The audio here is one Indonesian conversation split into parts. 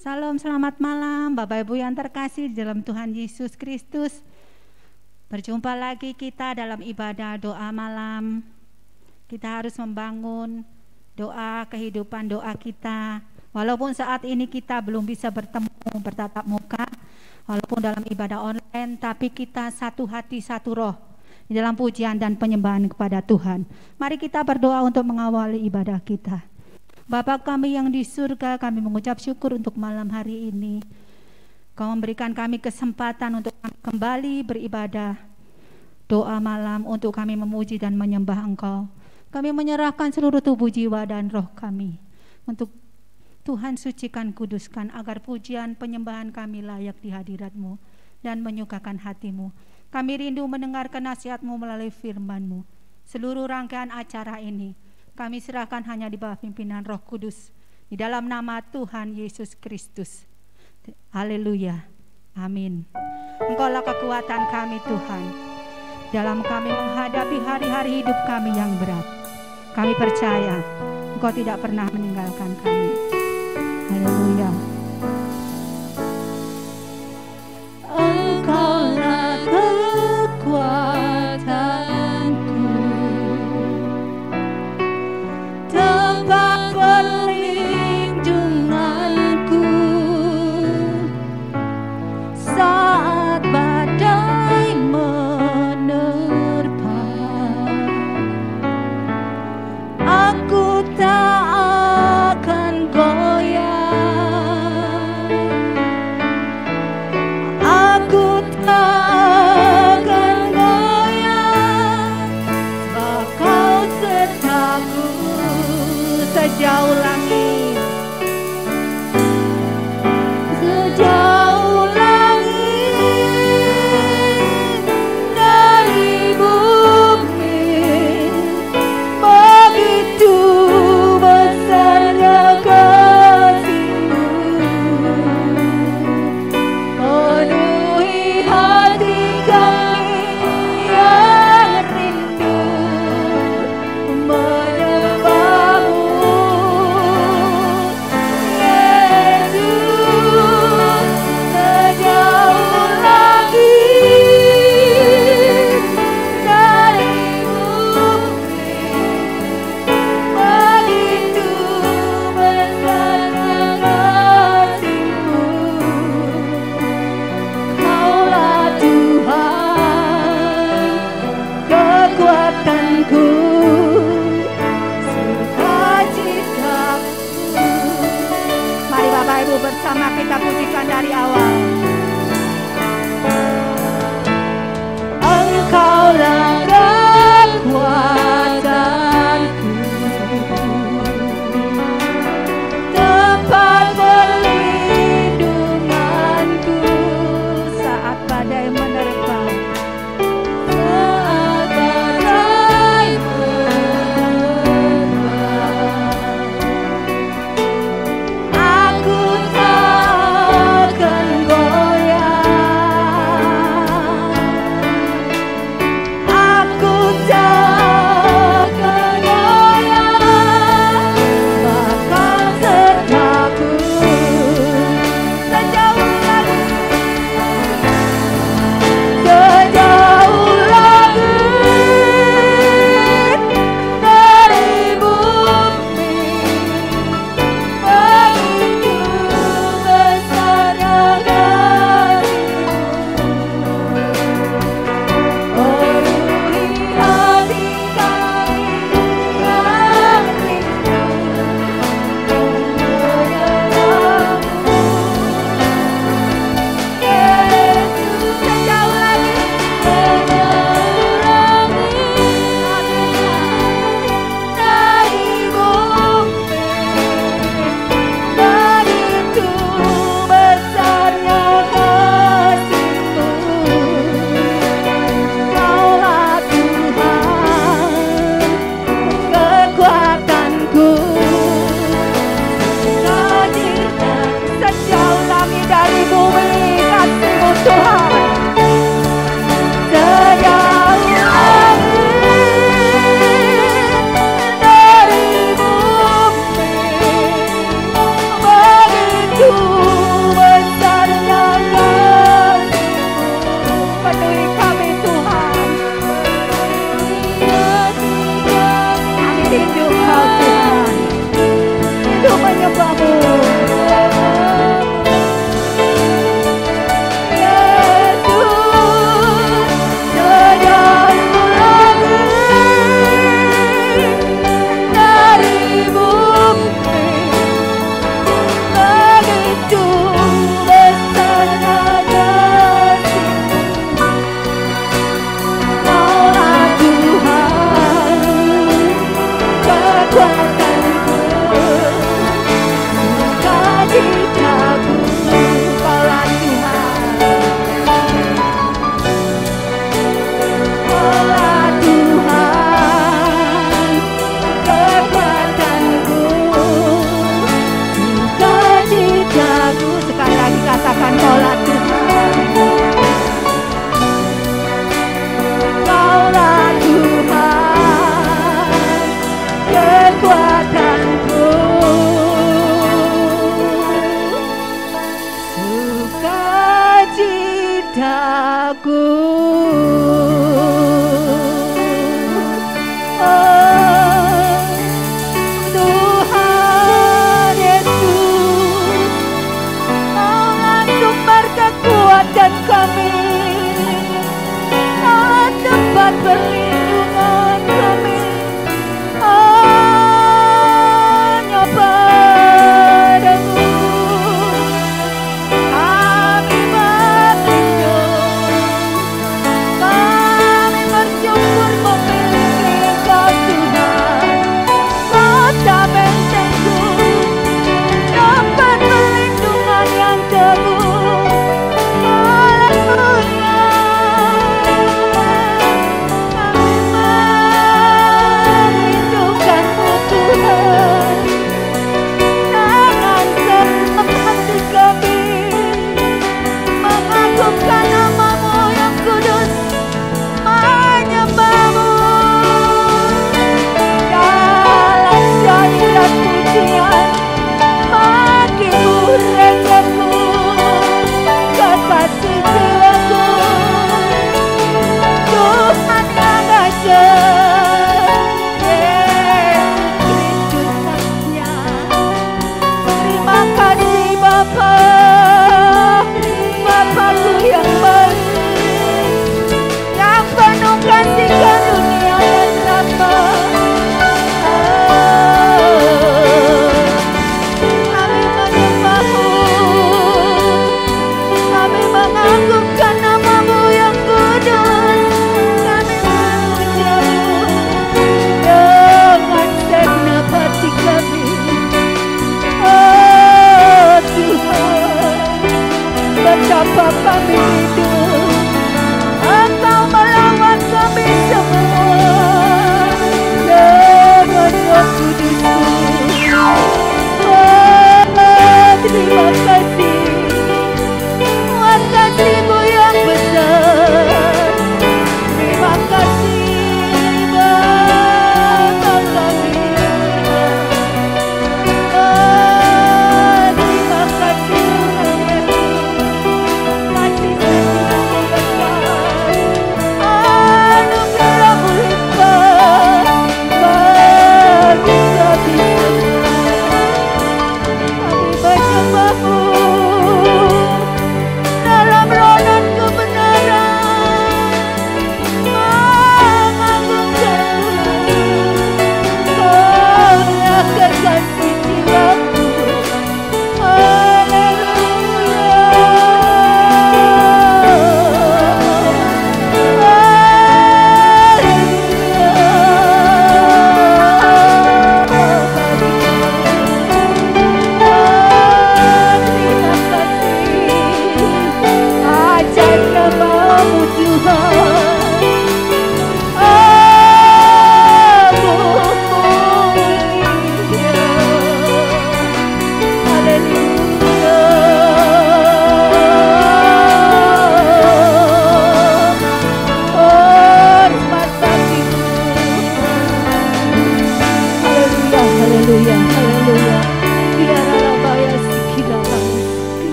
Salam, selamat malam Bapak Ibu yang terkasih dalam Tuhan Yesus Kristus. Berjumpa lagi kita dalam ibadah doa malam. Kita harus membangun doa, kehidupan doa kita. Walaupun saat ini kita belum bisa bertemu, bertatap muka, walaupun dalam ibadah online, tapi kita satu hati, satu roh di dalam pujian dan penyembahan kepada Tuhan. Mari kita berdoa untuk mengawali ibadah kita. Bapa kami yang di surga, kami mengucap syukur untuk malam hari ini. Kau memberikan kami kesempatan untuk kembali beribadah doa malam, untuk kami memuji dan menyembah Engkau. Kami menyerahkan seluruh tubuh, jiwa dan roh kami untuk Tuhan sucikan, kuduskan, agar pujian penyembahan kami layak di hadirat-Mu dan menyukakan hati-Mu. Kami rindu mendengarkan nasihat-Mu melalui firman-Mu. Seluruh rangkaian acara ini kami serahkan hanya di bawah pimpinan Roh Kudus, di dalam nama Tuhan Yesus Kristus. Haleluya. Amin. Engkaulah kekuatan kami Tuhan, dalam kami menghadapi hari-hari hidup kami yang berat. Kami percaya Engkau tidak pernah meninggalkan kami. Haleluya. Engkaulah kekuatanku, tempat perlindunganku saat badai menerpa. Aku tak akan goyah, aku tak akan goyah, sebab Kau sertaku sejauh langit, sejauh langit dari bumi. Begitu besarnya kasih-Mu, penuhi hati kami yang rindu menyembah-Mu, Yesus. Sejauh langit dari bumi, begitu besarnya kasih-Mu. Kaulah Tuhan, kekuatanku, sukacitaku. Mari Bapak Ibu bersama kita pujikan dari awal. Engkaulah kekuatanku, tempat perlindunganku saat badai menerpa. Saat badai menerpa, aku tak akan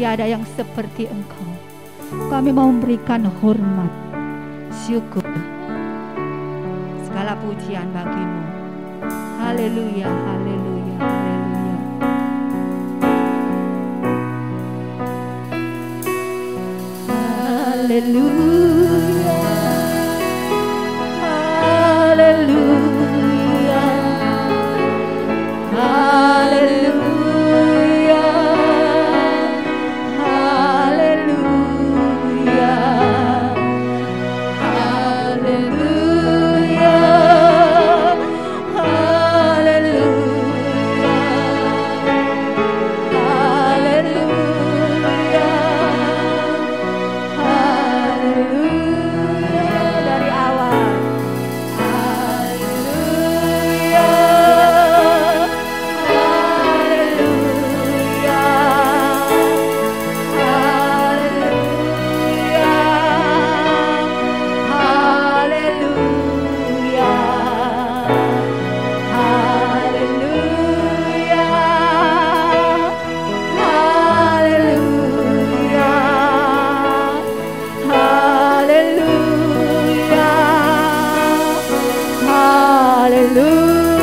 tiada yang seperti Engkau. Kami mau memberikan hormat, syukur, segala pujian bagi-Mu. Haleluya, haleluya, haleluya. Haleluya, haleluya, haleluya, haleluya, haleluya,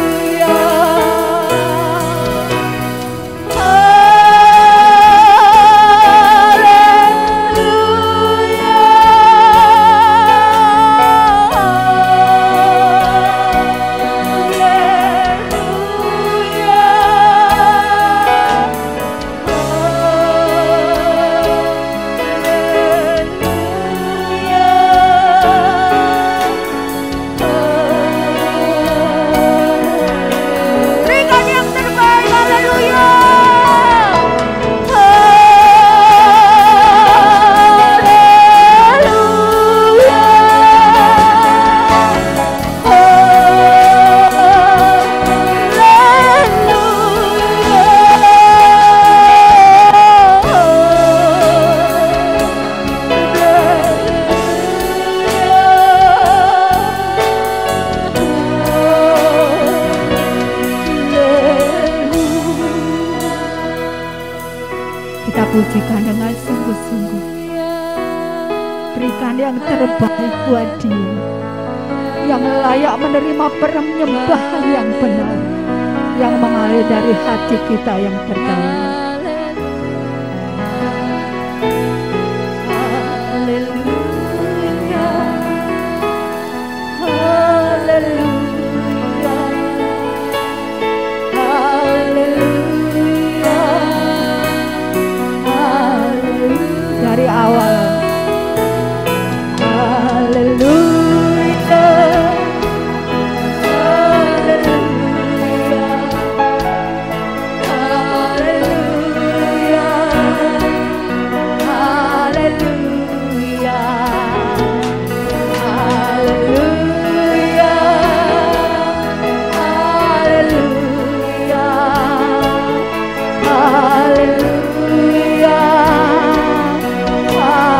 pujikan dengan sungguh-sungguh. Berikan yang terbaik buat Dia, yang layak menerima penyembahan yang benar, yang mengalir dari hati kita yang terdalam. Haleluya, haleluya. Dari awal, haleluya, haleluya, haleluya, haleluya, haleluya, haleluya, haleluya.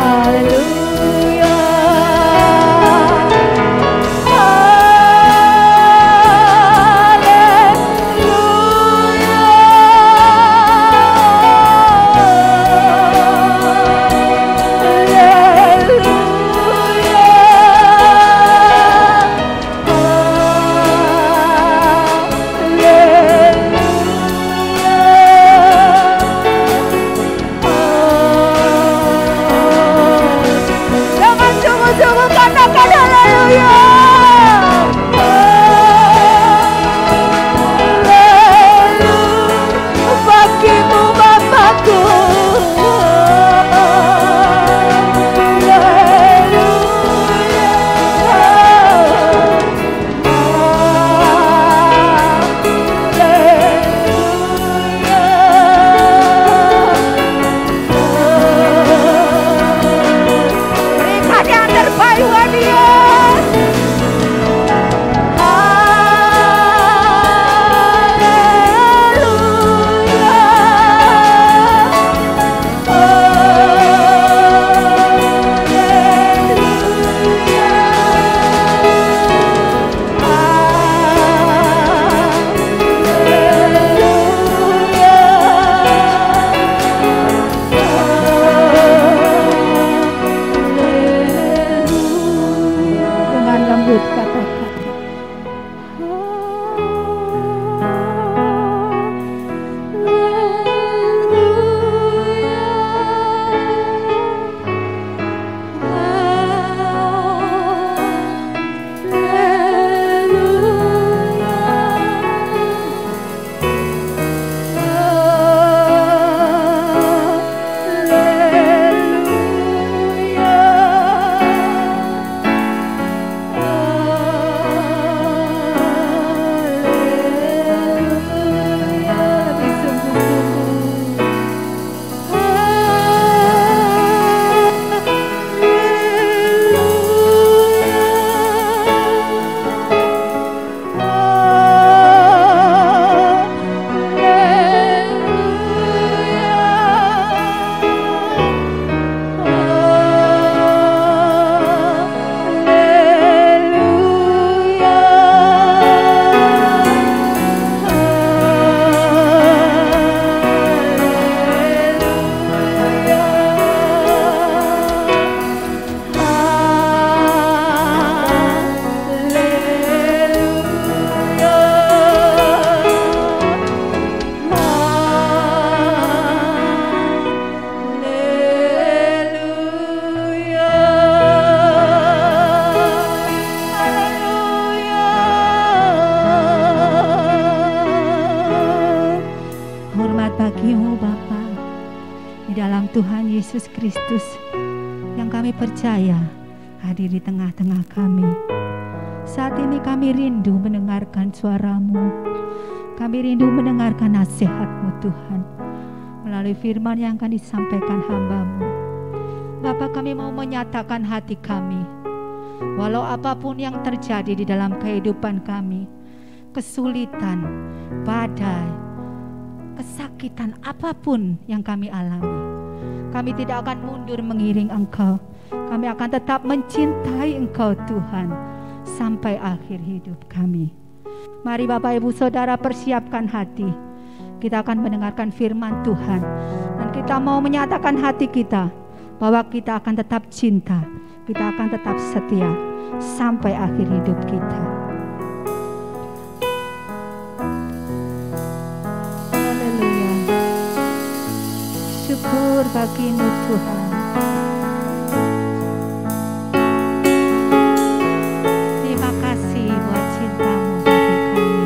Berikan yang terbaik buat Dia. Yesus Kristus yang kami percaya hadir di tengah-tengah kami. Saat ini kami rindu mendengarkan suara-Mu. Kami rindu mendengarkan nasihat-Mu Tuhan, melalui firman yang akan disampaikan hamba-Mu. Bapa, kami mau menyatakan hati kami. Walau apapun yang terjadi di dalam kehidupan kami, kesulitan, badai, kesakitan apapun yang kami alami, kami tidak akan mundur mengiring Engkau. Kami akan tetap mencintai Engkau Tuhan sampai akhir hidup kami. Mari Bapak Ibu Saudara persiapkan hati. Kita akan mendengarkan firman Tuhan, dan kita mau menyatakan hati kita bahwa kita akan tetap cinta, kita akan tetap setia sampai akhir hidup kita. Haleluya. Syukur bagi-Mu Tuhan. Terima kasih buat cinta-Mu bagi kami.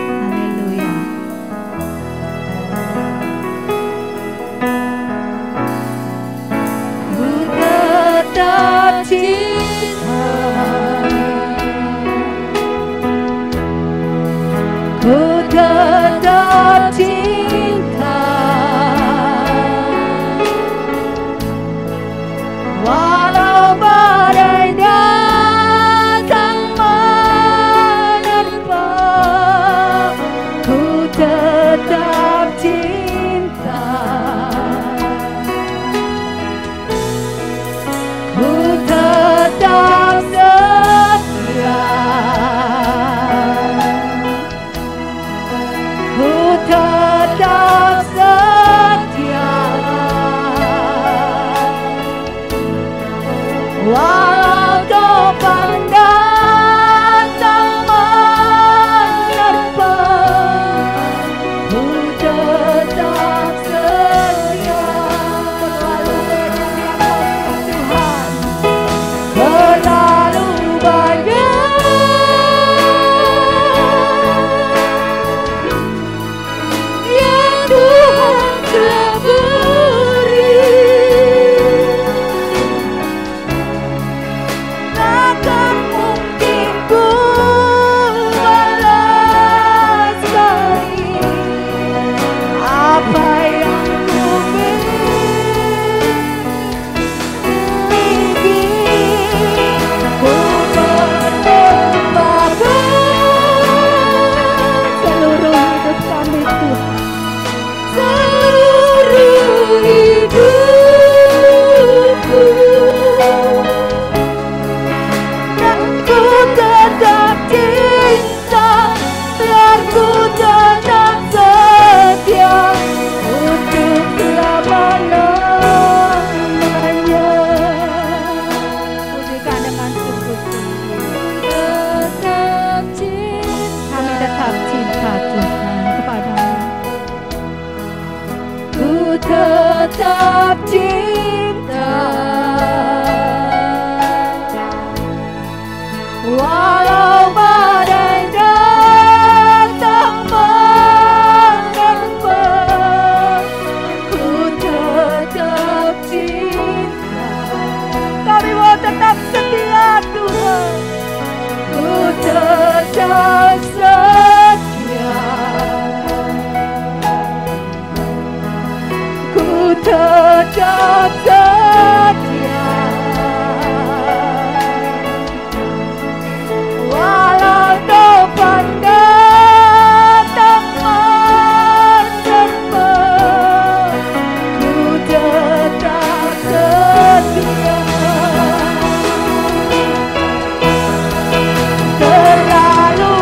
Haleluya. Ku tetap cinta, ku tetap cinta, walau badai datang menerpa, ku tetap cinta, ku tetap setia, ku tetap setia, walau topan datang menerpa, ku tetap setia. Selalu berdiam Tuhan, terlalu banyak yang Tuhan telah beri, takkan mungkin ku balas balik apa yang ku miliki. Ku berkorban seluruh hidup kami Tuhan, seluruh hidupku, dan ku tetap cinta, biar ku tetap setia untuk selama-lamanya. Pujikan dengan sungguh-sungguh. Tetap cinta, kami tetap cinta Tuhan kepada-Mu. Ku tetap cinta, walau badai datang menerpa, ku tetap cinta. Kami mau tetap setia Tuhan, ku tetap setia, ku tetap setia, walau topan datang menerpa, ku tetap setia. Terlalu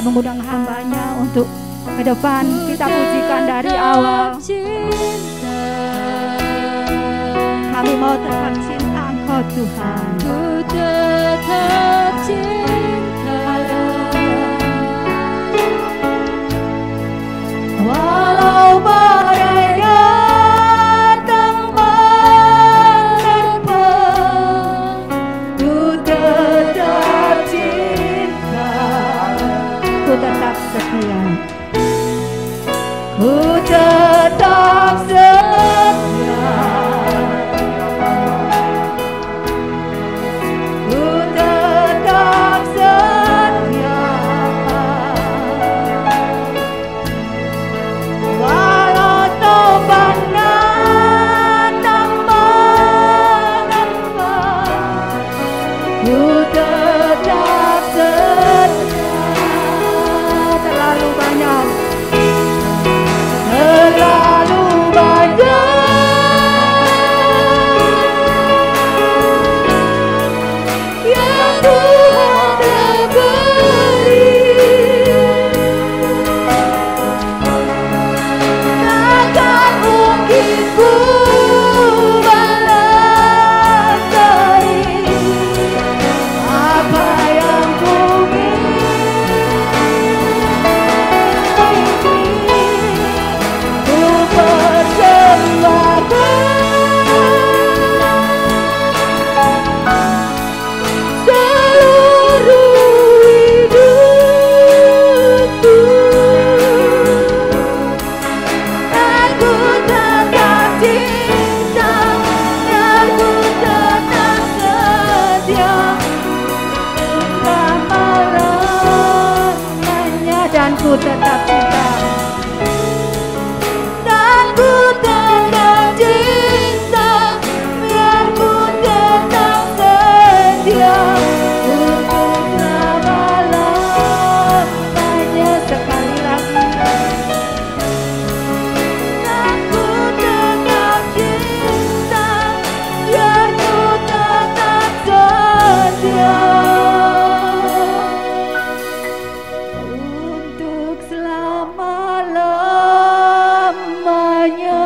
sudah mengundang hambanya untuk ke depan. Kita pujikan dari awal. Kami mau tetap cinta Engkau Tuhan. Ku tetap cinta, Walau badai datang menerpa, ku tetap cinta, ku tetap setia, ku tetap setia, ku tetap setia. Walau tombak datang menerpa, ku tetap setia. Terlalu banyak yang Tuhan telah beri. Takkan mungkin ku melangkahi apa yang ku miliki. Ku persembahkan seluruh hidupku. Aku tetap cinta, aku tetap setia selama-lamanya, dan ku tetap cinta, dan ku tetap cinta, biar ku tetap setia untuk selama-lamanya. Sekali lagi, aku tetap cinta, biar ku tetap setia untuk selama-lamanya.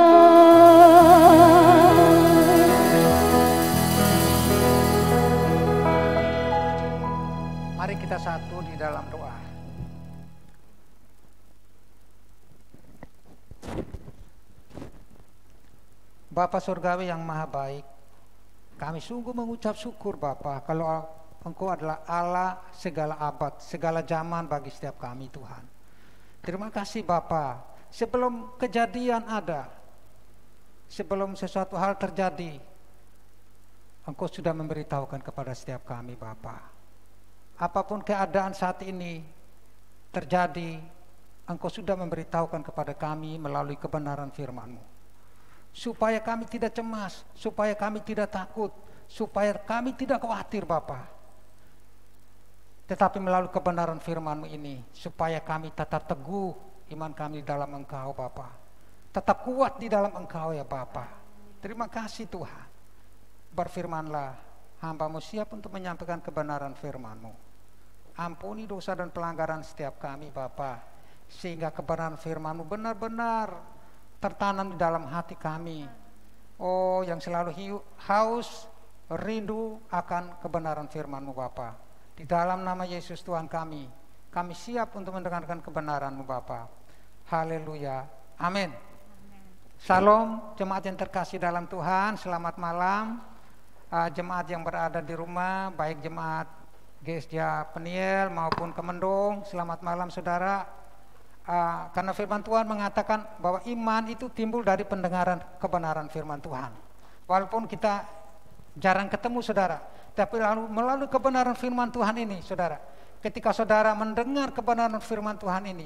Mari kita satu di dalam doa. Bapa Surgawi yang maha baik, kami sungguh mengucap syukur Bapa, kalau Engkau adalah Allah segala abad, segala zaman bagi setiap kami Tuhan. Terima kasih Bapa, sebelum kejadian ada, sebelum sesuatu hal terjadi, Engkau sudah memberitahukan kepada setiap kami Bapa. Apapun keadaan saat ini terjadi, Engkau sudah memberitahukan kepada kami melalui kebenaran firman-Mu, supaya kami tidak cemas, supaya kami tidak takut, supaya kami tidak khawatir Bapa. Tetapi melalui kebenaran firman-Mu ini, supaya kami tetap teguh iman kami di dalam Engkau Bapa, tetap kuat di dalam Engkau ya Bapa. Terima kasih Tuhan. Berfirmanlah, hamba-Mu siap untuk menyampaikan kebenaran firman-Mu. Ampuni dosa dan pelanggaran setiap kami Bapa, sehingga kebenaran firman-Mu benar-benar tertanam di dalam hati kami. Oh, yang selalu haus, rindu akan kebenaran firman-Mu Bapa. Di dalam nama Yesus Tuhan kami siap untuk mendengarkan kebenaran-Mu Bapa. Haleluya, amin. Shalom jemaat yang terkasih dalam Tuhan, selamat malam. Jemaat yang berada di rumah, baik jemaat Gesja Peniel maupun Kemendong, selamat malam saudara. Karena firman Tuhan mengatakan bahwa iman itu timbul dari pendengaran kebenaran firman Tuhan. Walaupun kita jarang ketemu saudara, tapi lalu melalui kebenaran firman Tuhan ini saudara, ketika saudara mendengar kebenaran firman Tuhan ini,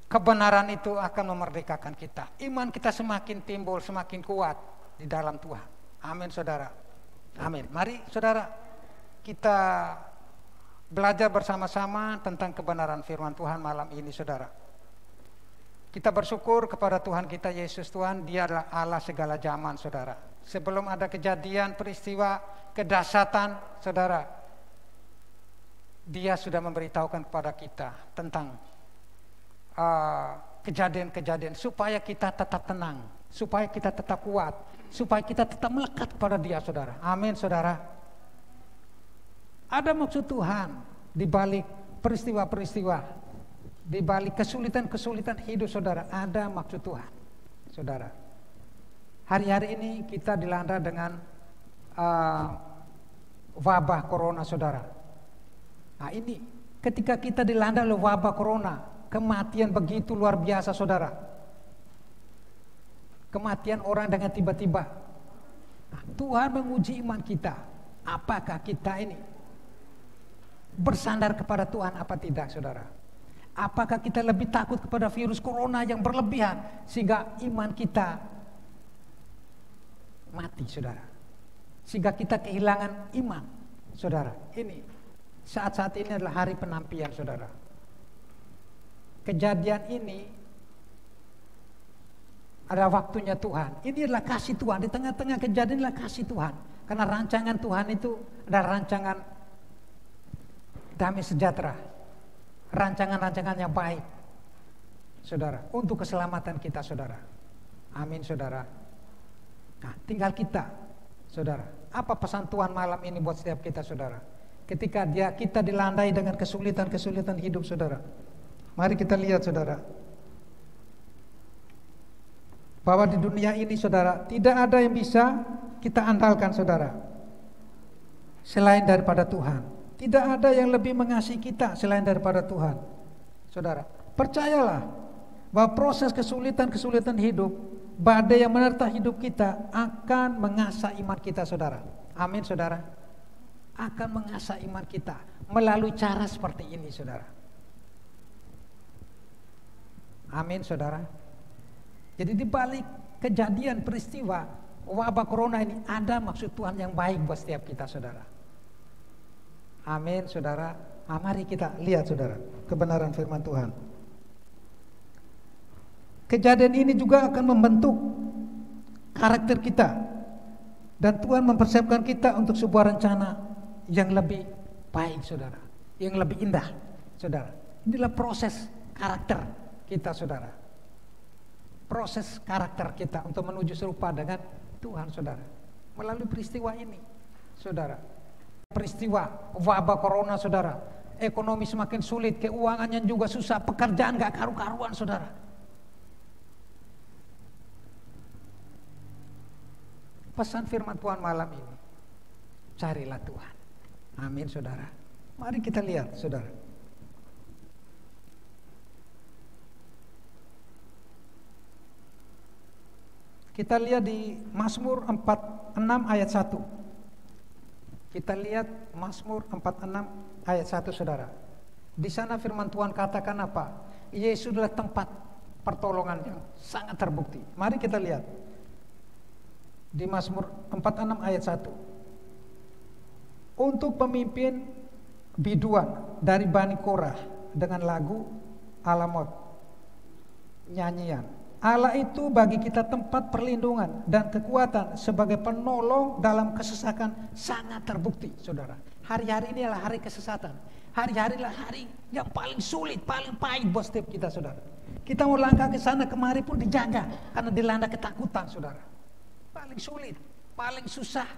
kebenaran itu akan memerdekakan kita. Iman kita semakin timbul, semakin kuat di dalam Tuhan. Amin saudara. Amin. Mari saudara, kita belajar bersama-sama tentang kebenaran firman Tuhan malam ini saudara. Kita bersyukur kepada Tuhan kita Yesus Tuhan, Dia adalah Allah segala zaman saudara. Sebelum ada kejadian peristiwa kedahsyatan saudara, Dia sudah memberitahukan kepada kita tentang kejadian-kejadian supaya kita tetap tenang, supaya kita tetap kuat, supaya kita tetap melekat kepada Dia, saudara. Amin, saudara. Ada maksud Tuhan di balik peristiwa-peristiwa, di balik kesulitan-kesulitan hidup, saudara. Ada maksud Tuhan, saudara. Hari-hari ini kita dilanda dengan wabah corona, saudara. Nah ini, ketika kita dilanda oleh wabah corona, kematian begitu luar biasa, saudara. Kematian orang dengan tiba-tiba. Nah, Tuhan menguji iman kita. Apakah kita ini bersandar kepada Tuhan apa tidak, saudara? Apakah kita lebih takut kepada virus corona yang berlebihan sehingga iman kita mati, saudara? Sehingga kita kehilangan iman, saudara. Ini saat-saat ini adalah hari penampian, saudara. Kejadian ini adalah waktunya Tuhan. Ini adalah kasih Tuhan. Di tengah-tengah kejadian adalah kasih Tuhan. Karena rancangan Tuhan itu adalah rancangan damai sejahtera. Rancangan-rancangan yang baik, saudara, untuk keselamatan kita, saudara. Amin, saudara. Nah, tinggal kita, saudara. Apa pesan Tuhan malam ini buat setiap kita, saudara? Ketika kita dilandai dengan kesulitan-kesulitan hidup, saudara. Mari kita lihat, saudara, bahwa di dunia ini, saudara, tidak ada yang bisa kita andalkan, saudara, selain daripada Tuhan. Tidak ada yang lebih mengasihi kita selain daripada Tuhan, saudara. Percayalah bahwa proses kesulitan-kesulitan hidup, badai yang menerpa hidup kita akan mengasah iman kita, saudara. Amin, saudara. Akan mengasah iman kita melalui cara seperti ini, saudara. Amin, saudara. Jadi di balik kejadian peristiwa wabah corona ini ada maksud Tuhan yang baik buat setiap kita, saudara. Amin, saudara. Mari kita lihat, saudara, kebenaran firman Tuhan. Kejadian ini juga akan membentuk karakter kita, dan Tuhan mempersiapkan kita untuk sebuah rencana yang lebih baik, saudara, yang lebih indah, saudara. Inilah proses karakter kita, saudara. Proses karakter kita untuk menuju serupa dengan Tuhan, saudara, melalui peristiwa ini, saudara. Peristiwa wabah corona, saudara. Ekonomi semakin sulit, keuangannya juga susah, pekerjaan gak karu-karuan, saudara. Pesan firman Tuhan malam ini, carilah Tuhan. Amin, saudara. Mari kita lihat, saudara. Kita lihat di Mazmur 46 ayat 1. Kita lihat Mazmur 46 ayat 1, saudara. Di sana firman Tuhan katakan apa? Yesus adalah tempat pertolongan yang sangat terbukti. Mari kita lihat di Mazmur 46 ayat 1. Untuk pemimpin biduan dari Bani Korah dengan lagu Alamot, nyanyian. Allah itu bagi kita tempat perlindungan dan kekuatan sebagai penolong dalam kesesakan sangat terbukti, saudara. Hari-hari ini adalah hari kesesatan. Hari-hari adalah hari yang paling sulit, paling pahit buat setiap kita, saudara. Kita mau langkah ke sana kemari pun dijaga karena dilanda ketakutan, saudara. Paling sulit, paling susah.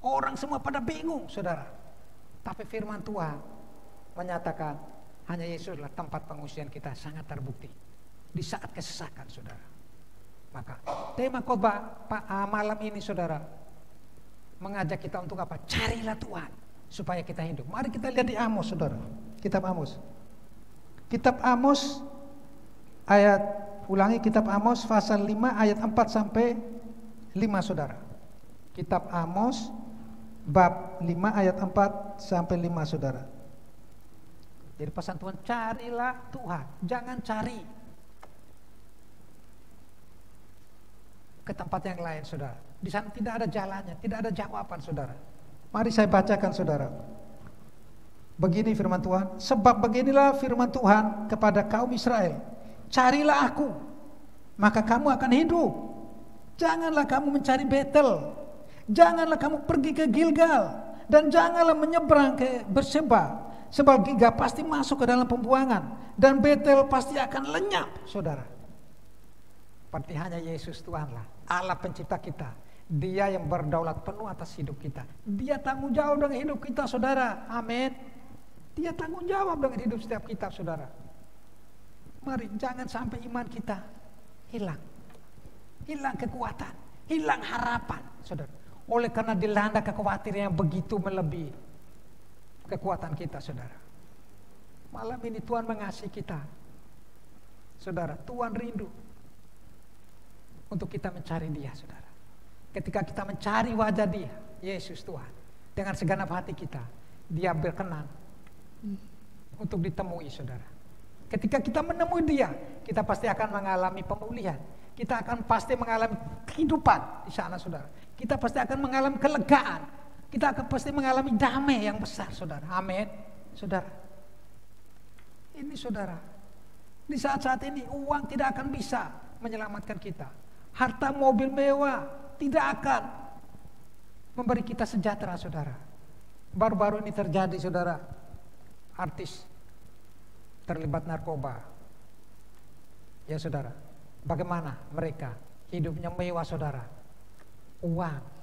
Orang semua pada bingung, saudara. Tapi firman Tuhan menyatakan hanya Yesus adalah tempat pengungsian kita sangat terbukti di saat kesesakan, saudara. Maka tema khotbah malam ini, saudara, mengajak kita untuk apa? Carilah Tuhan supaya kita hidup. Mari kita lihat di Amos, saudara. Kitab Amos. Kitab Amos ayat, ulangi, kitab Amos pasal 5 ayat 4 sampai 5, saudara. Kitab Amos bab 5 ayat 4 sampai 5, saudara. Jadi pesan Tuhan, carilah Tuhan, jangan cari ke tempat yang lain, saudara. Di sana tidak ada jalannya, tidak ada jawaban, saudara. Mari saya bacakan, saudara. Begini firman Tuhan, sebab beginilah firman Tuhan kepada kaum Israel, carilah aku, maka kamu akan hidup. Janganlah kamu mencari Betel, janganlah kamu pergi ke Gilgal, dan janganlah menyeberang ke Berseba. Sebab Giga pasti masuk ke dalam pembuangan dan Betel pasti akan lenyap, saudara. Seperti hanya Yesus Tuhanlah, Allah pencipta kita. Dia yang berdaulat penuh atas hidup kita. Dia tanggung jawab dengan hidup kita, saudara. Amin. Dia tanggung jawab dengan hidup setiap kita, saudara. Mari jangan sampai iman kita hilang. Hilang kekuatan, hilang harapan, saudara. Oleh karena dilanda kekhawatiran yang begitu melebihi kekuatan kita, saudara. Malam ini Tuhan mengasihi kita, saudara. Tuhan rindu untuk kita mencari Dia, saudara. Ketika kita mencari wajah Dia, Yesus Tuhan, dengan segenap hati kita, Dia berkenan untuk ditemui, saudara. Ketika kita menemui Dia, kita pasti akan mengalami pemulihan. Kita akan pasti mengalami kehidupan di sana, saudara. Kita pasti akan mengalami kelegaan. Kita akan pasti mengalami damai yang besar, saudara. Amin, saudara. Ini, saudara, di saat-saat ini uang tidak akan bisa menyelamatkan kita. Harta mobil mewah tidak akan memberi kita sejahtera, saudara. Baru-baru ini terjadi, saudara, artis terlibat narkoba. Ya, saudara, bagaimana mereka hidupnya mewah, saudara. Uang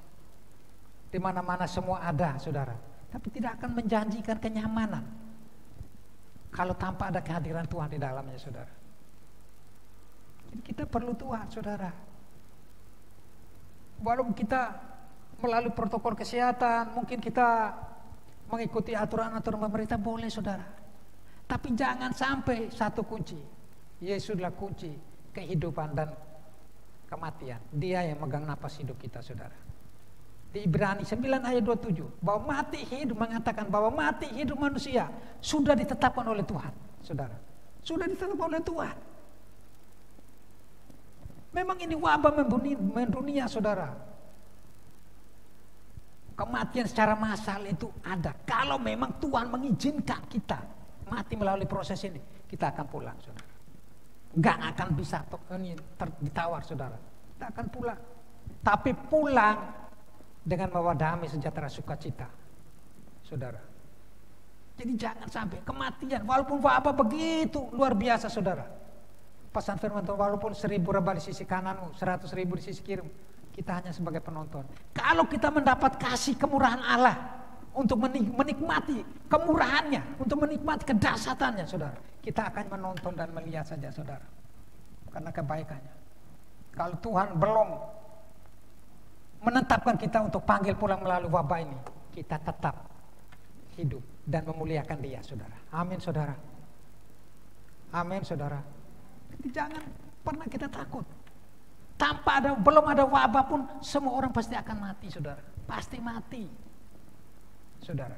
di mana-mana semua ada, saudara. Tapi tidak akan menjanjikan kenyamanan kalau tanpa ada kehadiran Tuhan di dalamnya, saudara. Jadi kita perlu Tuhan, saudara. Walaupun kita melalui protokol kesehatan, mungkin kita mengikuti aturan-aturan pemerintah, boleh, saudara. Tapi jangan sampai satu kunci. Yesuslah kunci kehidupan dan kematian. Dia yang megang napas hidup kita, saudara. Di Ibrani 9 ayat 27, bahwa mati hidup, mengatakan bahwa mati hidup manusia sudah ditetapkan oleh Tuhan, saudara. Sudah ditetapkan oleh Tuhan. Memang ini wabah mendunia, saudara. Kematian secara massal itu ada. Kalau memang Tuhan mengizinkan kita mati melalui proses ini, kita akan pulang, saudara. Gak akan bisa ditawar, saudara. Kita akan pulang. Tapi pulang dengan membawa damai, sejahtera, sukacita, saudara. Jadi jangan sampai kematian, walaupun wabah begitu luar biasa, saudara. Pesan firman Tuhan, walaupun 1000 rebah di sisi kananmu, 100.000 di sisi kirimu, kita hanya sebagai penonton. Kalau kita mendapat kasih kemurahan Allah untuk menikmati kemurahannya, untuk menikmati kedahsyatannya, saudara, kita akan menonton dan melihat saja, saudara, karena kebaikannya. Kalau Tuhan belum menetapkan kita untuk panggil pulang melalui wabah ini, kita tetap hidup dan memuliakan Dia, saudara. Amin, saudara. Amin, saudara. Jadi jangan pernah kita takut. Belum ada wabah pun semua orang pasti akan mati, saudara. Pasti mati, saudara.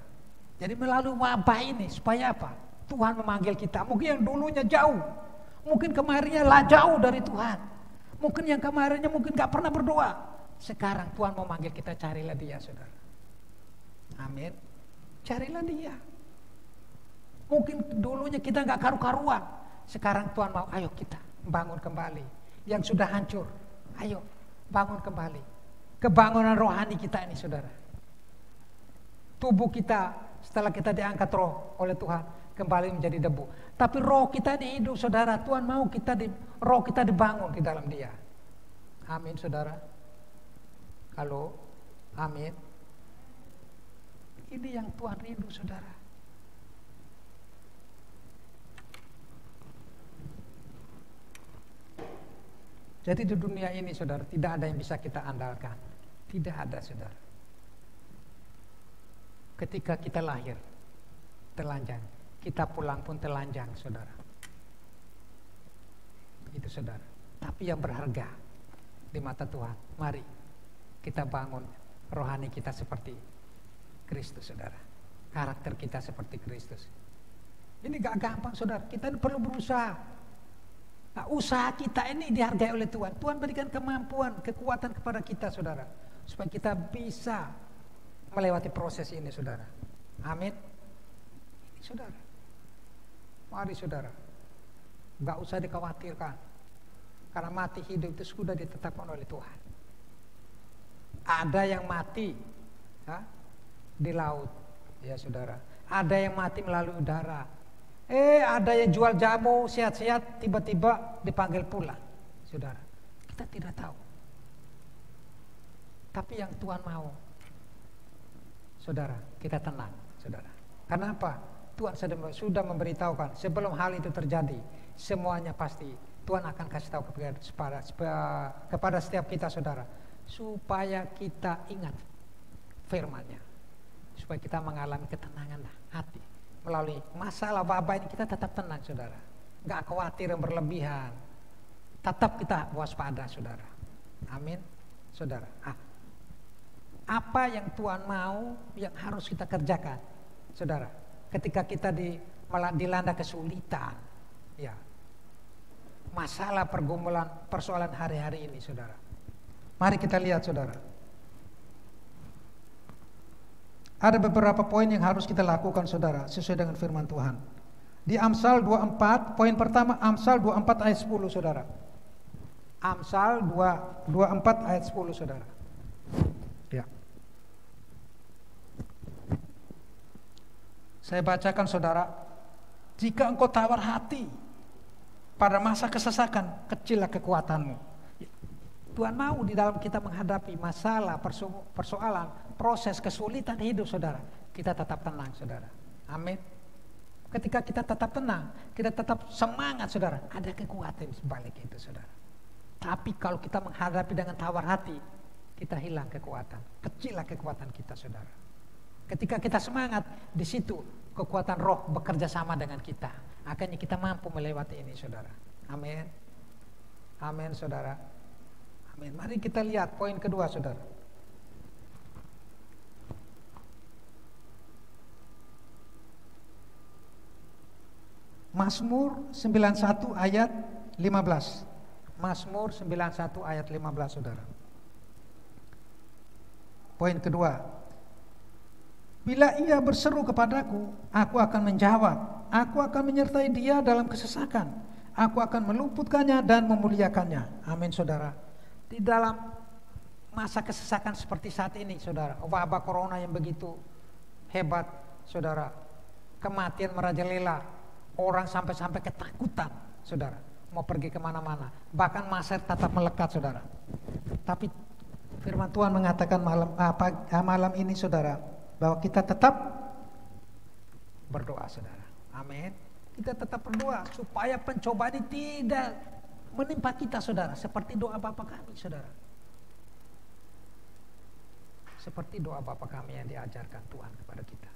Jadi melalui wabah ini supaya apa? Tuhan memanggil kita. Mungkin yang dulunya jauh, mungkin kemarinnya jauh dari Tuhan, mungkin yang kemarinnya mungkin gak pernah berdoa. Sekarang Tuhan mau manggil kita, carilah Dia, saudara. Amin. Carilah Dia. Mungkin dulunya kita gak karu-karuan, sekarang Tuhan mau, ayo kita bangun kembali. Yang sudah hancur, ayo bangun kembali. Kebangunan rohani kita ini, saudara. Tubuh kita setelah kita diangkat roh oleh Tuhan kembali menjadi debu. Tapi roh kita hidup, saudara. Tuhan mau roh kita dibangun di dalam Dia. Amin, saudara. Halo, amin. Ini yang Tuhan rindu, saudara. Jadi di dunia ini, saudara, tidak ada yang bisa kita andalkan. Tidak ada, saudara. Ketika kita lahir, telanjang. Kita pulang pun telanjang, saudara. Itu, saudara. Tapi yang berharga di mata Tuhan, mari kita bangun rohani kita seperti Kristus, saudara. Karakter kita seperti Kristus. Ini gak gampang, saudara. Kita perlu berusaha. Nah, usaha kita ini dihargai oleh Tuhan. Tuhan berikan kemampuan, kekuatan kepada kita, saudara, supaya kita bisa melewati proses ini, saudara. Amin. Ini, saudara. Mari, saudara. Gak usah dikhawatirkan, karena mati hidup itu sudah ditetapkan oleh Tuhan. Ada yang mati di laut, ya, saudara. ada yang mati melalui udara. Ada yang jual jamu sehat-sehat tiba-tiba dipanggil pulang. Saudara, kita tidak tahu. Tapi yang Tuhan mau, saudara, kita tenang, saudara. Kenapa? Tuhan sudah memberitahukan sebelum hal itu terjadi, semuanya pasti Tuhan akan kasih tahu kepada setiap kita, saudara, supaya kita ingat firman-Nya, supaya kita mengalami ketenangan hati. Melalui masalah wabah ini kita tetap tenang, saudara. Gak khawatir yang berlebihan. Tetap kita waspada, saudara. Amin, saudara. Apa yang Tuhan mau yang harus kita kerjakan, saudara? Ketika kita dilanda kesulitan, ya, masalah pergumulan, persoalan hari-hari ini, saudara. Mari kita lihat, saudara. Ada beberapa poin yang harus kita lakukan, saudara, sesuai dengan firman Tuhan. Di Amsal 24, poin pertama, Amsal 24 ayat 10, saudara. Amsal 24 ayat 10, saudara. Ya. Saya bacakan, saudara. Jika engkau tawar hati pada masa kesesakan, kecillah kekuatanmu. Tuhan mau di dalam kita menghadapi masalah, persoalan, proses kesulitan hidup, saudara, kita tetap tenang, saudara. Amin. Ketika kita tetap tenang, kita tetap semangat, saudara, ada kekuatan di sebalik itu, saudara. Tapi kalau kita menghadapi dengan tawar hati, kita hilang kekuatan, kecillah kekuatan kita, saudara. Ketika kita semangat, di situ kekuatan roh bekerja sama dengan kita. Akhirnya kita mampu melewati ini, saudara. Amin. Amin, saudara. Amin. Mari kita lihat poin kedua, saudara. Mazmur 91 ayat 15. Mazmur 91 ayat 15, saudara. Poin kedua. Bila ia berseru kepadaku, aku akan menjawab. Aku akan menyertai dia dalam kesesakan. Aku akan meluputkannya dan memuliakannya. Amin, saudara. Di dalam masa kesesakan seperti saat ini, saudara, wabah corona yang begitu hebat, saudara, kematian merajalela, orang sampai ketakutan, saudara, mau pergi kemana-mana, bahkan masa tetap melekat, saudara. Tapi firman Tuhan mengatakan malam ini, saudara, bahwa kita tetap berdoa, saudara. Amin. Kita tetap berdoa supaya pencobaan ini tidak menimpa kita, saudara, seperti doa Bapa kami, saudara. Seperti doa Bapa kami yang diajarkan Tuhan kepada kita.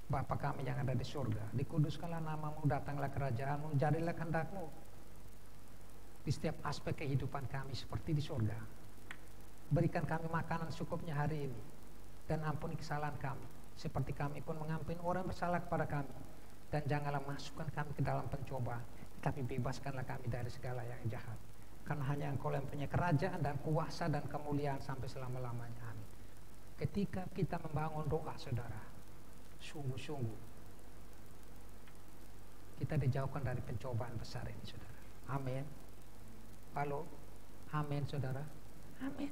Bapa kami yang ada di surga, dikuduskanlah namamu, datanglah kerajaanmu, jadilah kehendak-mu di setiap aspek kehidupan kami seperti di surga. Berikan kami makanan secukupnya hari ini, dan ampuni kesalahan kami, seperti kami pun mengampuni orang bersalah kepada kami. Dan janganlah masukkan kami ke dalam pencobaan, tapi bebaskanlah kami dari segala yang jahat. Karena hanya Engkau yang punya kerajaan dan kuasa dan kemuliaan sampai selama-lamanya. Amin. Ketika kita membangun doa, saudara, sungguh-sungguh kita dijauhkan dari pencobaan besar ini, saudara. Amin. Halo. Amin, saudara. Amin.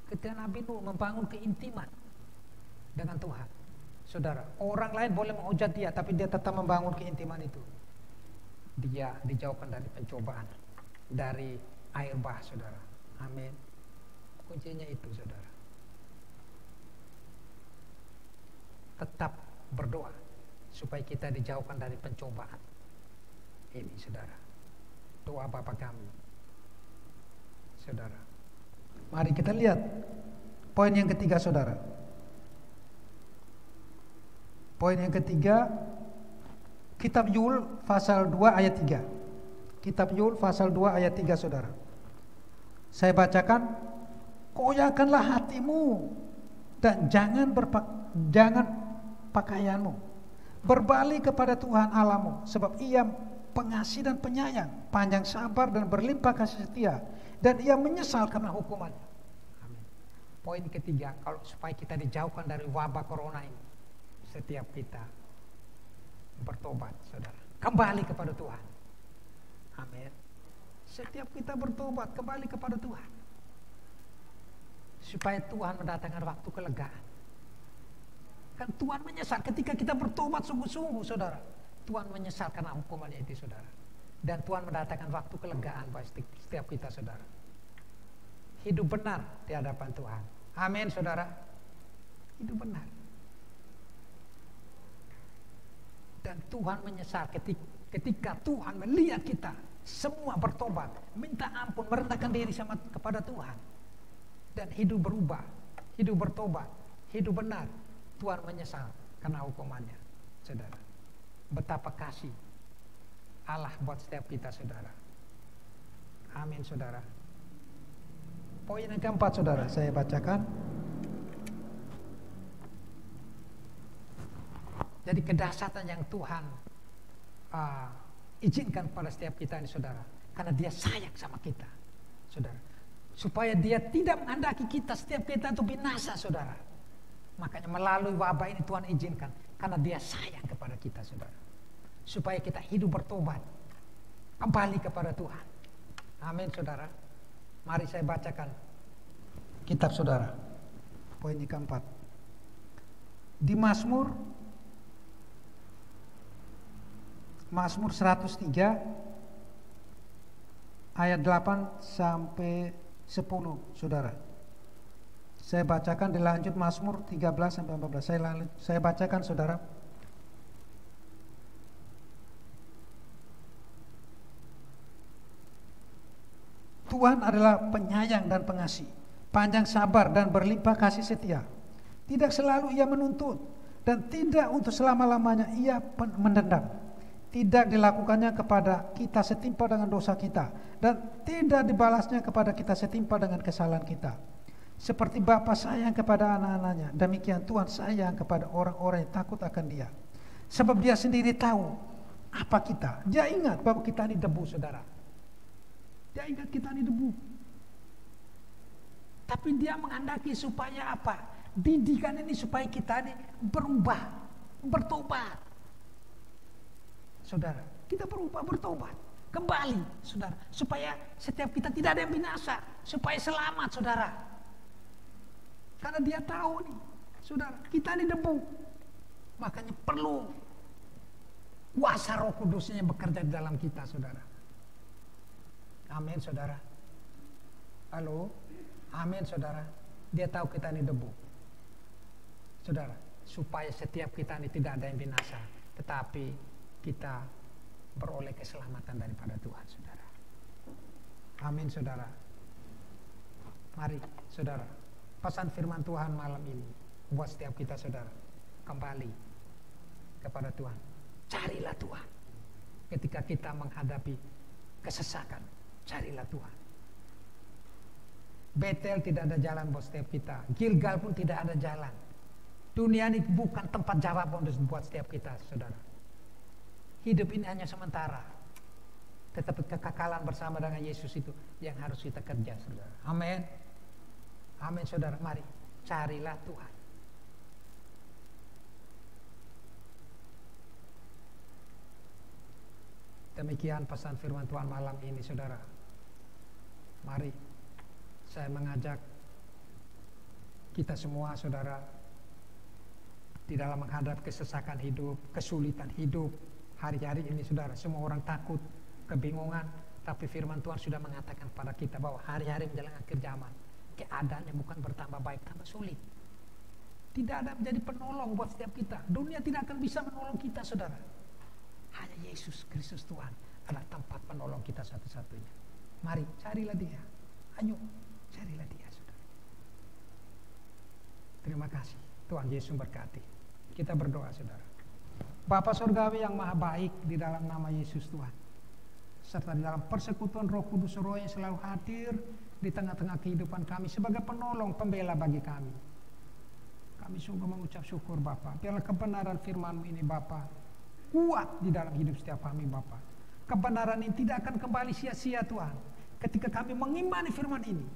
Ketika Nabi Nuh membangun keintiman dengan Tuhan, saudara, orang lain boleh menghujat dia, tapi dia tetap membangun keintiman itu. Dia dijauhkan dari pencobaan, dari air bah, saudara. Amin. Kuncinya itu, saudara. Tetap berdoa supaya kita dijauhkan dari pencobaan ini, saudara. Doa Bapa kami, saudara. Mari kita lihat poin yang ketiga, saudara. Poin yang ketiga, Kitab Yul pasal 2 ayat 3. Kitab Yul pasal 2 ayat 3, saudara. Saya bacakan, koyakanlah hatimu dan jangan pakaianmu. Berbalik kepada Tuhan Allahmu, sebab Ia pengasih dan penyayang, panjang sabar dan berlimpah kasih setia, dan Ia menyesal karena hukumannya. Amin. Poin ketiga, kalau supaya kita dijauhkan dari wabah corona ini, setiap kita bertobat, saudara, kembali kepada Tuhan. Amin. Setiap kita bertobat, kembali kepada Tuhan, supaya Tuhan mendatangkan waktu kelegaan. Kan Tuhan menyesal ketika kita bertobat sungguh-sungguh, saudara. Tuhan menyesal karena hukumannya itu, saudara. Dan Tuhan mendatangkan waktu kelegaan bagi setiap kita, saudara. Hidup benar di hadapan Tuhan. Amin, saudara. Hidup benar. Dan Tuhan menyesal ketika Tuhan melihat kita semua bertobat, minta ampun, merendahkan diri kepada Tuhan, dan hidup berubah, hidup bertobat, hidup benar. Tuhan menyesal karena hukumannya, saudara. Betapa kasih Allah buat setiap kita, saudara. Amin, saudara. Poin yang keempat, saudara, saya bacakan. Jadi kedahsyatan yang Tuhan izinkan pada setiap kita ini, saudara, karena Dia sayang sama kita, saudara. Supaya Dia tidak menghendaki kita, setiap kita itu binasa, saudara. Makanya melalui wabah ini Tuhan izinkan, karena Dia sayang kepada kita, saudara. Supaya kita hidup bertobat, kembali kepada Tuhan. Amin, saudara. Mari saya bacakan kitab, saudara. Poin yang keempat. Di Mazmur 103 ayat 8 sampai 10, saudara. Saya bacakan, dilanjut Mazmur 13 sampai 14. Saya bacakan, saudara. Tuhan adalah penyayang dan pengasih, panjang sabar dan berlimpah kasih setia. Tidak selalu Ia menuntut, dan tidak untuk selama-lamanya Ia mendendam. Tidak dilakukannya kepada kita setimpal dengan dosa kita, dan tidak dibalasnya kepada kita setimpal dengan kesalahan kita. Seperti Bapa sayang kepada anak-anaknya, demikian Tuhan sayang kepada orang-orang yang takut akan Dia. Sebab Dia sendiri tahu apa kita. Dia ingat bahwa kita ini debu, saudara. Dia ingat kita ini debu. Tapi Dia menghendaki supaya apa? Didikan ini supaya kita ini berubah, bertobat. Saudara, kita berubah, bertobat, kembali, saudara. Supaya setiap kita tidak ada yang binasa, supaya selamat, saudara. Karena Dia tahu nih, saudara, kita ini debu. Makanya perlu kuasa Roh Kudusnya yang bekerja di dalam kita, saudara. Amin, saudara. Halo, amin, saudara. Dia tahu kita ini debu, saudara. Supaya setiap kita ini tidak ada yang binasa, tetapi kita beroleh keselamatan daripada Tuhan, saudara. Amin, saudara. Mari, saudara. Pesan firman Tuhan malam ini buat setiap kita, saudara. Kembali kepada Tuhan. Carilah Tuhan. Ketika kita menghadapi kesesakan, carilah Tuhan. Betel tidak ada jalan buat setiap kita. Gilgal pun tidak ada jalan. Dunia ini bukan tempat jawaban buat setiap kita, saudara. Hidup ini hanya sementara. Tetapi kekekalan bersama dengan Yesus itu yang harus kita kerja, saudara. Amin. Amin, saudara. Mari carilah Tuhan. Demikian pesan firman Tuhan malam ini, saudara. Mari saya mengajak kita semua, saudara, di dalam menghadap kesesakan hidup, kesulitan hidup hari-hari ini, saudara. Semua orang takut, kebingungan, tapi firman Tuhan sudah mengatakan pada kita bahwa hari-hari menjelang akhir zaman keadaannya bukan bertambah baik, tambah sulit. Tidak ada menjadi penolong buat setiap kita. Dunia tidak akan bisa menolong kita, saudara. Hanya Yesus Kristus Tuhan adalah tempat penolong kita satu-satunya. Mari carilah Dia. Ayo carilah Dia, saudara. Terima kasih. Tuhan Yesus berkati. Kita berdoa, saudara. Bapa Surgawi yang maha baik, di dalam nama Yesus Tuhan, serta di dalam persekutuan Roh Kudus Roh yang selalu hadir di tengah-tengah kehidupan kami sebagai penolong, pembela bagi kami. Kami sungguh mengucap syukur, Bapa. Biarlah kebenaran firman-Mu ini, Bapa, kuat di dalam hidup setiap kami, Bapa. Kebenaran ini tidak akan kembali sia-sia, Tuhan. Ketika kami mengimani firman ini,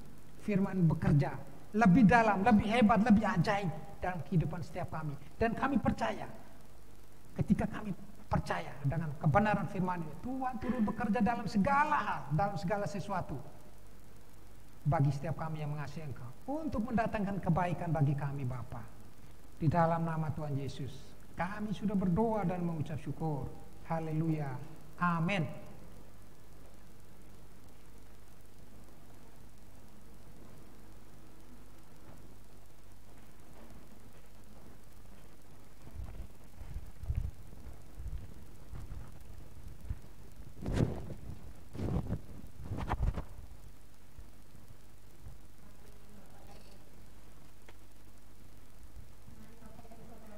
firman bekerja lebih dalam, lebih hebat, lebih ajaib dalam kehidupan setiap kami. Dan kami percaya, ketika kami percaya dengan kebenaran firman ini, Tuhan turut bekerja dalam segala hal, dalam segala sesuatu bagi setiap kami yang mengasihi Engkau, untuk mendatangkan kebaikan bagi kami, Bapa. Di dalam nama Tuhan Yesus kami sudah berdoa dan mengucap syukur. Haleluya. Amin.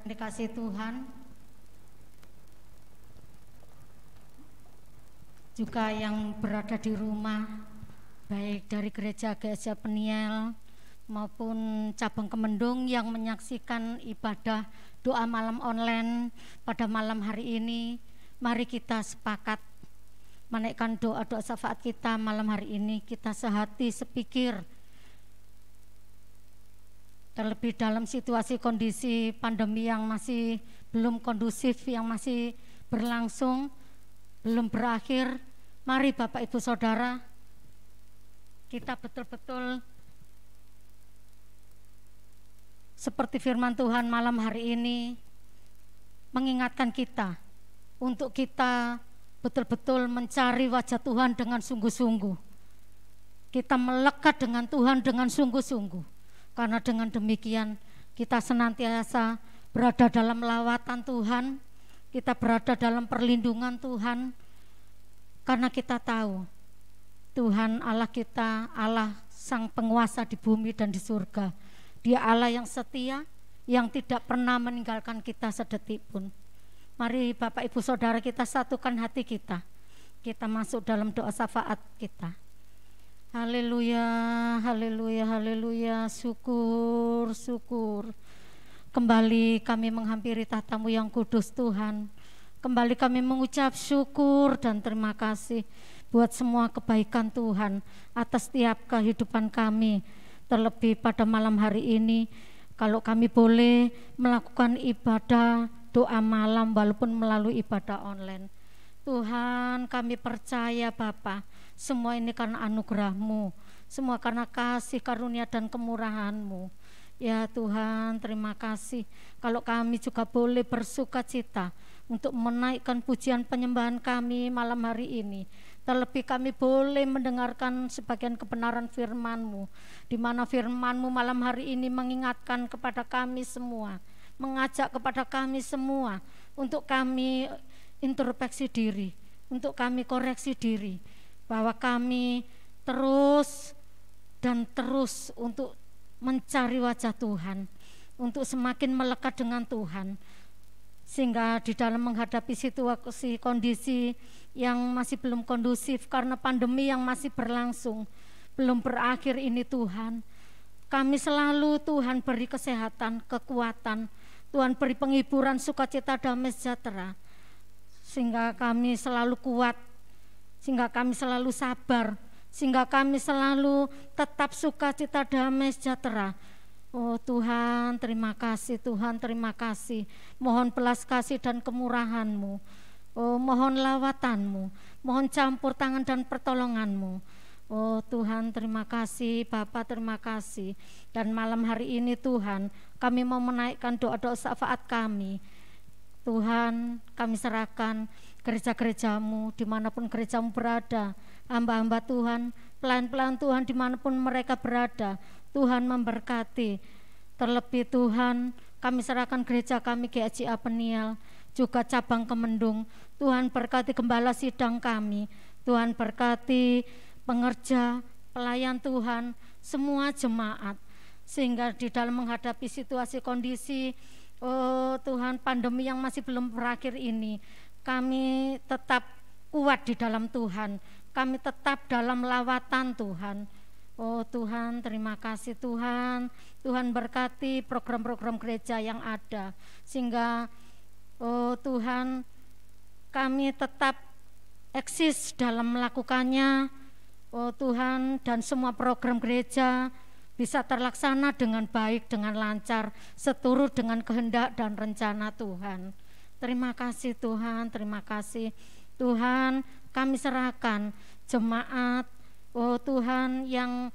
Dikasih Tuhan, juga yang berada di rumah, baik dari gereja GSJ Peniel maupun cabang Kemendung yang menyaksikan ibadah doa malam online pada malam hari ini. Mari kita sepakat menaikkan doa-doa syafaat kita malam hari ini. Kita sehati sepikir, terlebih dalam situasi kondisi pandemi yang masih belum kondusif, yang masih berlangsung, belum berakhir. Mari Bapak Ibu Saudara, kita betul-betul seperti firman Tuhan malam hari ini mengingatkan kita untuk kita betul-betul mencari wajah Tuhan dengan sungguh-sungguh. Kita melekat dengan Tuhan dengan sungguh-sungguh. Karena dengan demikian kita senantiasa berada dalam lawatan Tuhan, kita berada dalam perlindungan Tuhan, karena kita tahu Tuhan Allah kita, Allah Sang Penguasa di bumi dan di surga. Dia Allah yang setia, yang tidak pernah meninggalkan kita sedetik pun. Mari Bapak Ibu Saudara kita satukan hati kita. Kita masuk dalam doa syafaat kita. Haleluya, haleluya, haleluya, syukur, syukur. Kembali kami menghampiri tahta-Mu yang kudus Tuhan. Kembali kami mengucap syukur dan terima kasih buat semua kebaikan Tuhan atas setiap kehidupan kami. Terlebih pada malam hari ini, kalau kami boleh melakukan ibadah doa malam walaupun melalui ibadah online. Tuhan, kami percaya Bapa, semua ini karena anugerah-Mu, semua karena kasih karunia dan kemurahan-Mu. Ya Tuhan, terima kasih kalau kami juga boleh bersuka cita untuk menaikkan pujian penyembahan kami malam hari ini. Terlebih kami boleh mendengarkan sebagian kebenaran firman-Mu, di mana firman-Mu malam hari ini mengingatkan kepada kami semua, mengajak kepada kami semua untuk kami introspeksi diri, untuk kami koreksi diri, bahwa kami terus dan terus untuk mencari wajah Tuhan, untuk semakin melekat dengan Tuhan, sehingga di dalam menghadapi situasi kondisi yang masih belum kondusif karena pandemi yang masih berlangsung, belum berakhir ini Tuhan, kami selalu Tuhan beri kesehatan, kekuatan, Tuhan beri penghiburan, sukacita, damai sejahtera, sehingga kami selalu kuat, sehingga kami selalu sabar, sehingga kami selalu tetap sukacita, damai sejahtera. Oh Tuhan, terima kasih, Tuhan, terima kasih. Mohon belas kasih dan kemurahan-Mu. Oh, mohon lawatan-Mu, mohon campur tangan dan pertolongan-Mu. Oh Tuhan, terima kasih, Bapa, terima kasih. Dan malam hari ini Tuhan, kami mau menaikkan doa-doa syafaat kami. Tuhan, kami serahkan gereja-gereja-Mu, dimanapun gereja-Mu berada, hamba-hamba Tuhan, pelayan-pelayan Tuhan dimanapun mereka berada, Tuhan memberkati. Terlebih Tuhan, kami serahkan gereja kami GSJ Peniel, juga cabang Kemendung. Tuhan berkati gembala sidang kami, Tuhan berkati pengerja, pelayan Tuhan, semua jemaat, sehingga di dalam menghadapi situasi kondisi oh Tuhan, pandemi yang masih belum berakhir ini, kami tetap kuat di dalam Tuhan, kami tetap dalam lawatan Tuhan. Oh Tuhan, terima kasih Tuhan. Tuhan berkati program-program gereja yang ada, sehingga oh Tuhan, kami tetap eksis dalam melakukannya. Oh Tuhan, dan semua program gereja bisa terlaksana dengan baik, dengan lancar, seturut dengan kehendak dan rencana Tuhan. Terima kasih Tuhan, terima kasih Tuhan. Kami serahkan jemaat, oh Tuhan, yang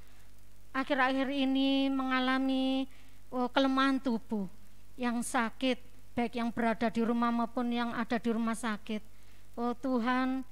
akhir-akhir ini mengalami kelemahan tubuh. yang sakit, baik yang berada di rumah maupun yang ada di rumah sakit. Oh Tuhan,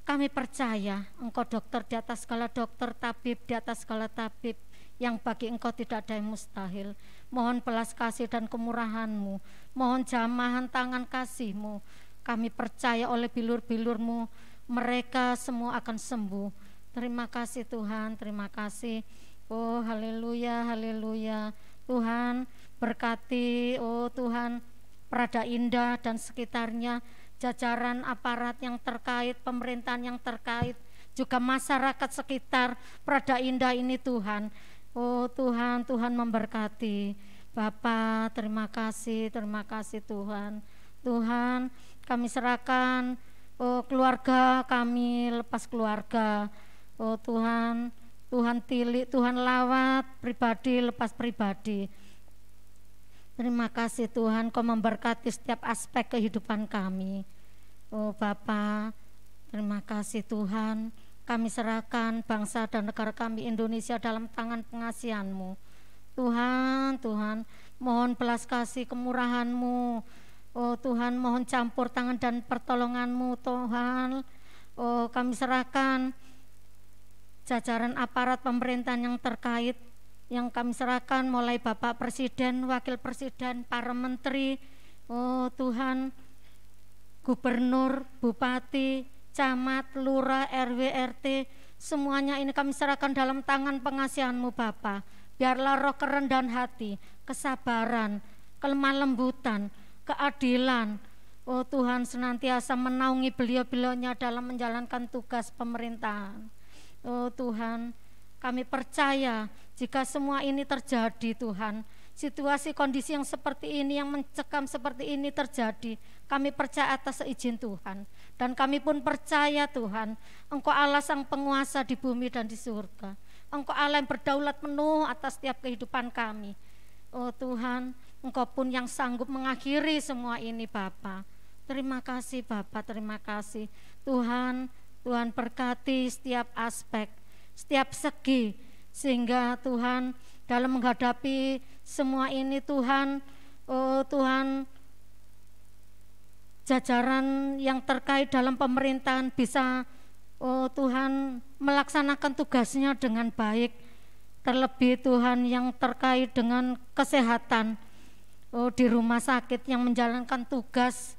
kami percaya Engkau dokter di atas segala dokter, tabib di atas segala tabib, yang bagi Engkau tidak ada yang mustahil. Mohon belas kasih dan kemurahan-Mu, mohon jamahan tangan kasih-Mu. Kami percaya oleh bilur-bilur-Mu, mereka semua akan sembuh. Terima kasih Tuhan, terima kasih. Oh haleluya, haleluya. Tuhan berkati, oh Tuhan, Prada Indah dan sekitarnya, jajaran aparat yang terkait, pemerintahan yang terkait, juga masyarakat sekitar Prada Indah ini Tuhan. Oh Tuhan, Tuhan memberkati. Bapa, terima kasih Tuhan. Tuhan, kami serahkan keluarga kami, lepas keluarga. Oh Tuhan, Tuhan tilik, Tuhan lawat pribadi lepas pribadi. Terima kasih Tuhan, Kau memberkati setiap aspek kehidupan kami. Oh Bapa, terima kasih Tuhan. Kami serahkan bangsa dan negara kami Indonesia dalam tangan pengasihan-Mu. Tuhan, Tuhan, mohon belas kasih kemurahan-Mu. Oh Tuhan, mohon campur tangan dan pertolongan-Mu Tuhan. Oh kami serahkan jajaran aparat pemerintahan yang terkait, yang kami serahkan mulai Bapak Presiden, Wakil Presiden, para menteri, oh Tuhan, Gubernur, Bupati, Camat, Lurah, RW, RT, semuanya ini kami serahkan dalam tangan pengasihan-Mu Bapa. Biarlah roh kerendahan hati, kesabaran, kelemah lembutan, keadilan, oh Tuhan, senantiasa menaungi beliau-beliaunya dalam menjalankan tugas pemerintahan. Oh Tuhan, kami percaya jika semua ini terjadi Tuhan, situasi kondisi yang seperti ini, yang mencekam seperti ini terjadi, kami percaya atas seizin Tuhan. Dan kami pun percaya Tuhan, Engkau Allah sang penguasa di bumi dan di surga. Engkau Allah yang berdaulat penuh atas setiap kehidupan kami. Oh Tuhan, Engkau pun yang sanggup mengakhiri semua ini Bapa. Terima kasih Bapa, terima kasih Tuhan. Tuhan berkati setiap aspek, setiap segi, sehingga Tuhan dalam menghadapi semua ini Tuhan, oh Tuhan, jajaran yang terkait dalam pemerintahan bisa, oh Tuhan, melaksanakan tugasnya dengan baik. Terlebih Tuhan yang terkait dengan kesehatan, oh di rumah sakit yang menjalankan tugas,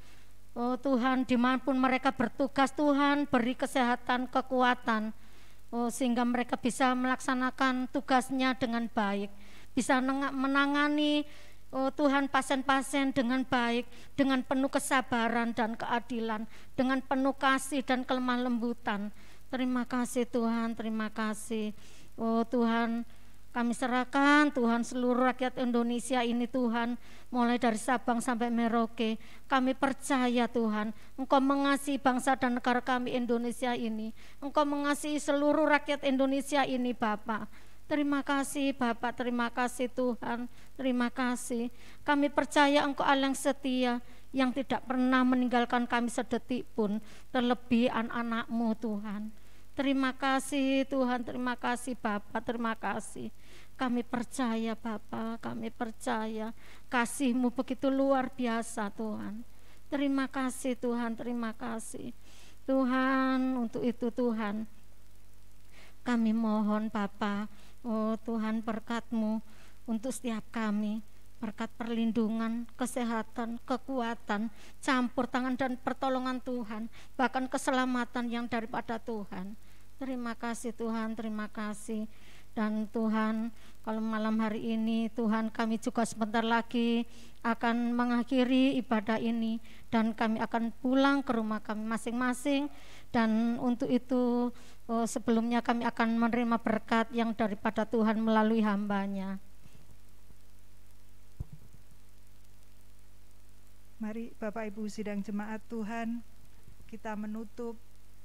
oh Tuhan, dimanapun mereka bertugas Tuhan, beri kesehatan, kekuatan, oh sehingga mereka bisa melaksanakan tugasnya dengan baik, bisa menangani, oh Tuhan, pasien-pasien dengan baik, dengan penuh kesabaran dan keadilan, dengan penuh kasih dan kelemah lembutan. Terima kasih Tuhan, terima kasih. Oh Tuhan, kami serahkan Tuhan seluruh rakyat Indonesia ini Tuhan, mulai dari Sabang sampai Merauke. Kami percaya Tuhan, Engkau mengasihi bangsa dan negara kami Indonesia ini. Engkau mengasihi seluruh rakyat Indonesia ini Bapa. Terima kasih Bapa, terima kasih Tuhan, terima kasih. Kami percaya Engkau Allah yang setia, yang tidak pernah meninggalkan kami sedetik pun, terlebih anak-anak-Mu Tuhan. Terima kasih Tuhan, terima kasih Bapa, terima kasih. Kami percaya Bapa, kami percaya kasih-Mu begitu luar biasa Tuhan. Terima kasih Tuhan, terima kasih Tuhan. Untuk itu Tuhan, kami mohon Bapa, oh Tuhan, berkat-Mu untuk setiap kami, berkat perlindungan, kesehatan, kekuatan, campur tangan dan pertolongan Tuhan, bahkan keselamatan yang daripada Tuhan. Terima kasih Tuhan, terima kasih. Dan Tuhan, kalau malam hari ini Tuhan, kami juga sebentar lagi akan mengakhiri ibadah ini dan kami akan pulang ke rumah kami masing-masing. Dan untuk itu sebelumnya kami akan menerima berkat yang daripada Tuhan melalui hamba-Nya. Mari Bapak Ibu sidang jemaat Tuhan, kita menutup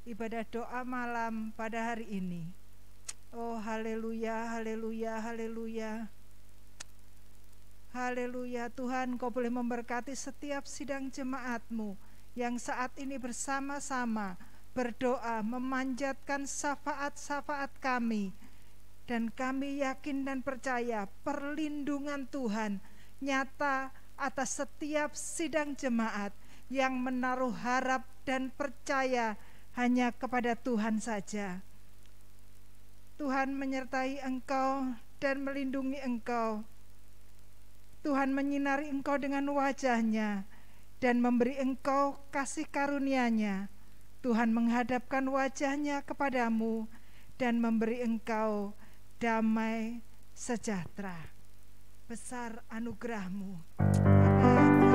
ibadah doa malam pada hari ini. Oh haleluya, haleluya, haleluya. Haleluya Tuhan, Kau boleh memberkati setiap sidang jemaat-Mu yang saat ini bersama-sama berdoa memanjatkan syafaat-syafaat kami. Dan kami yakin dan percaya perlindungan Tuhan nyata atas setiap sidang jemaat yang menaruh harap dan percaya hanya kepada Tuhan saja. Tuhan menyertai engkau dan melindungi engkau. Tuhan menyinari engkau dengan wajah-Nya dan memberi engkau kasih karunia-Nya. Tuhan menghadapkan wajah-Nya kepadamu dan memberi engkau damai sejahtera. Besar anugerah-Mu. Amin.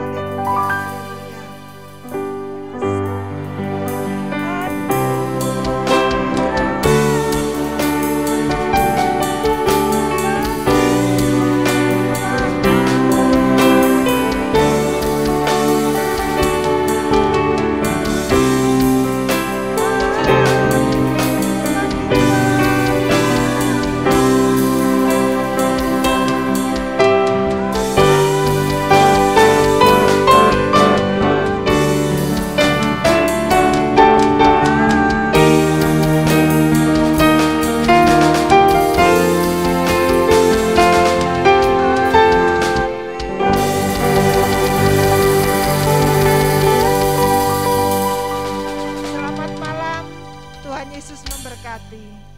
Tuhan Yesus memberkati.